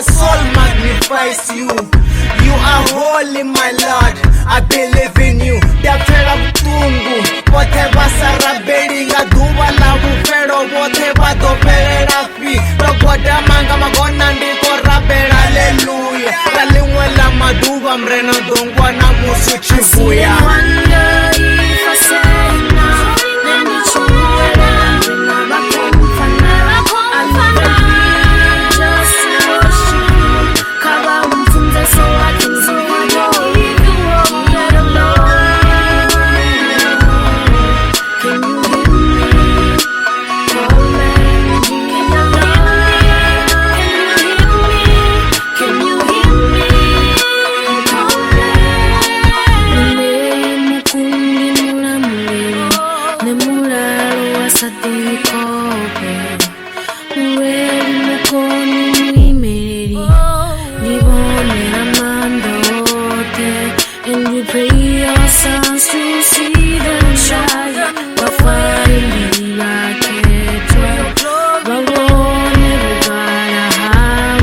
my soul magnifies you. You are holy, my Lord, I believe in you. Dapfela butungu, bothe basarabeli nga duva la bufelo, bothe badopelela fi. Rogoda manga magona ndiko rabela, hallelujah. Ralingwe la maduva mrena dongwa na musu chibuya. And you pray your sons to see them shine. But finally, like it, but won't never gonna have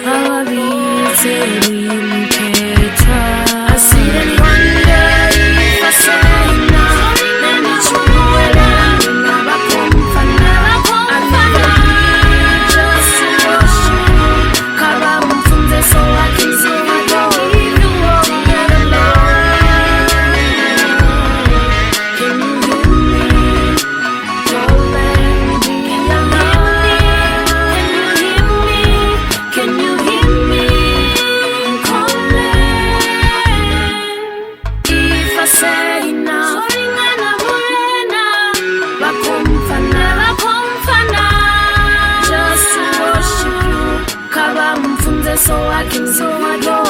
our beats in Ketra. I see them wonder if I say no. Let me true it out. Never come for never. I just worship you. Come from the so I can see my God. So I can see my door.